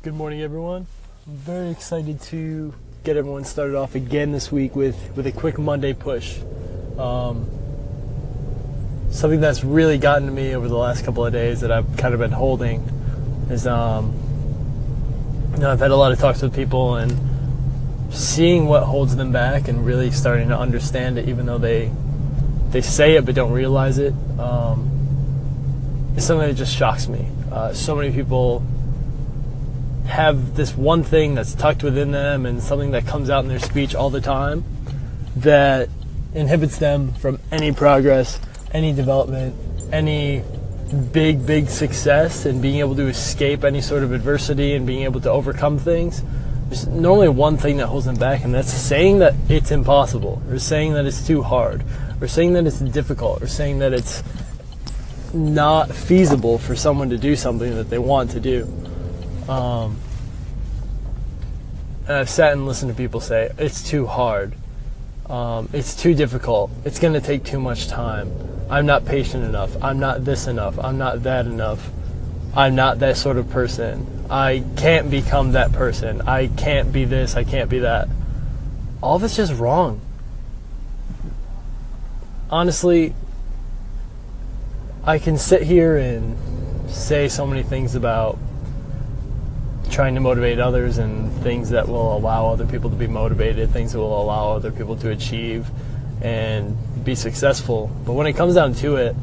Good morning, everyone. I'm very excited to get everyone started off again this week with a quick Monday push. Something that's really gotten to me over the last couple of days that I've kind of been holding is, I've had a lot of talks with people and seeing what holds them back and really starting to understand it, even though they say it but don't realize it, is something that just shocks me. So many people have this one thing that's tucked within them and something that comes out in their speech all the time that inhibits them from any progress, any development, any big success, and being able to escape any sort of adversity and being able to overcome things. There's normally one thing that holds them back, and that's saying that it's impossible, or saying that it's too hard, or saying that it's difficult, or saying that it's not feasible for someone to do something that they want to do. And I've sat and listened to people say, it's too hard, it's too difficult, it's going to take too much time, I'm not patient enough, I'm not this enough, I'm not that enough, I'm not that sort of person, I can't become that person, I can't be this, I can't be that. All of it's just wrong. Honestly, I can sit here and say so many things about trying to motivate others and things that will allow other people to be motivated, things that will allow other people to achieve and be successful. But when it comes down to it,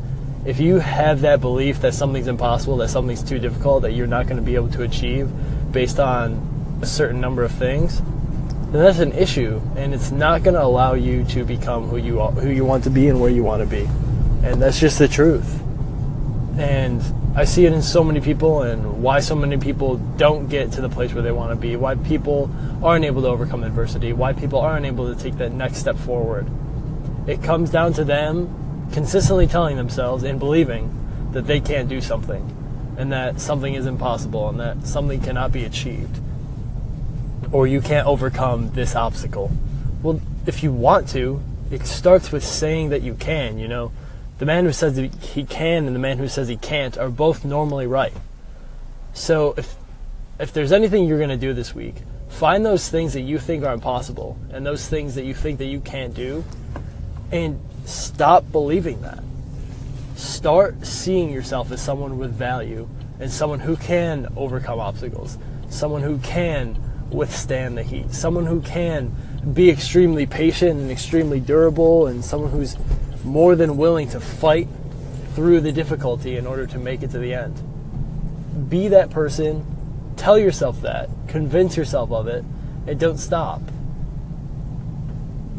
if you have that belief that something's impossible, that something's too difficult, that you're not going to be able to achieve based on a certain number of things, then that's an issue, and it's not going to allow you to become who you want to be and where you want to be. And that's just the truth. And I see it in so many people, and why so many people don't get to the place where they want to be, why people aren't able to overcome adversity, why people aren't able to take that next step forward. It comes down to them consistently telling themselves and believing that they can't do something, and that something is impossible, and that something cannot be achieved, or you can't overcome this obstacle. Well, if you want to, it starts with saying that you can, you know. The man who says that he can and the man who says he can't are both normally right. So if there's anything you're going to do this week, find those things that you think are impossible and those things that you think that you can't do, and stop believing that. Start seeing yourself as someone with value and someone who can overcome obstacles, someone who can withstand the heat, someone who can be extremely patient and extremely durable, and someone who's more than willing to fight through the difficulty in order to make it to the end. Be that person, tell yourself that, convince yourself of it, and don't stop.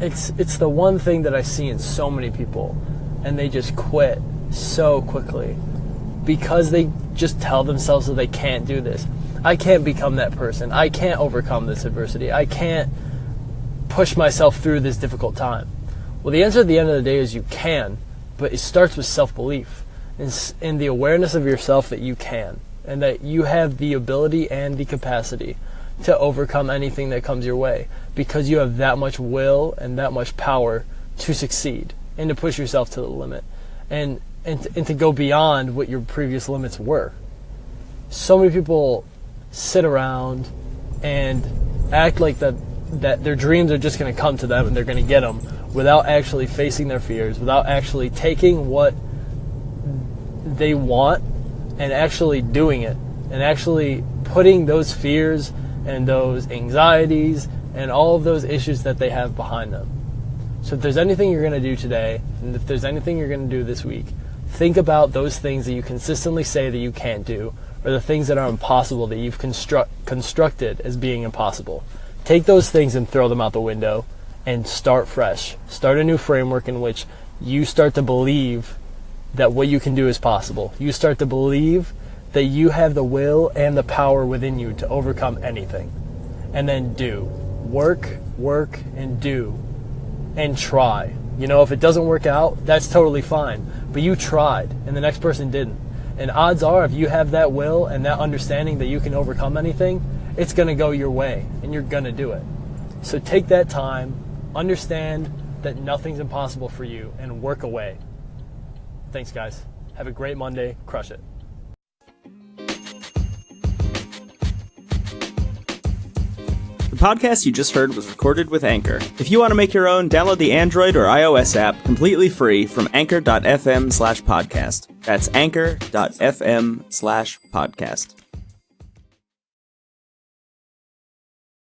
It's the one thing that I see in so many people, and they just quit so quickly because they just tell themselves that they can't do this. I can't become that person. I can't overcome this adversity. I can't push myself through this difficult time. Well, the answer at the end of the day is you can, but it starts with self-belief and the awareness of yourself that you can, and that you have the ability and the capacity to overcome anything that comes your way, because you have that much will and that much power to succeed and to push yourself to the limit and to go beyond what your previous limits were. So many people sit around and act like that their dreams are just going to come to them and they're going to get them, without actually facing their fears, without actually taking what they want and actually doing it, and actually putting those fears and those anxieties and all of those issues that they have behind them. So if there's anything you're going to do today, and if there's anything you're going to do this week, think about those things that you consistently say that you can't do, or the things that are impossible that you've constructed as being impossible. Take those things and throw them out the window, and start fresh. Start a new framework in which you start to believe that what you can do is possible. You start to believe that you have the will and the power within you to overcome anything. And then do. Work, and do. And try. You know, if it doesn't work out, that's totally fine. But you tried, and the next person didn't. And odds are, if you have that will and that understanding that you can overcome anything, it's going to go your way, and you're going to do it. So take that time, understand that nothing's impossible for you, and work away. Thanks, guys. Have a great Monday. Crush it. The podcast you just heard was recorded with Anchor. If you want to make your own, download the Android or iOS app completely free from anchor.fm/podcast. That's anchor.fm/podcast.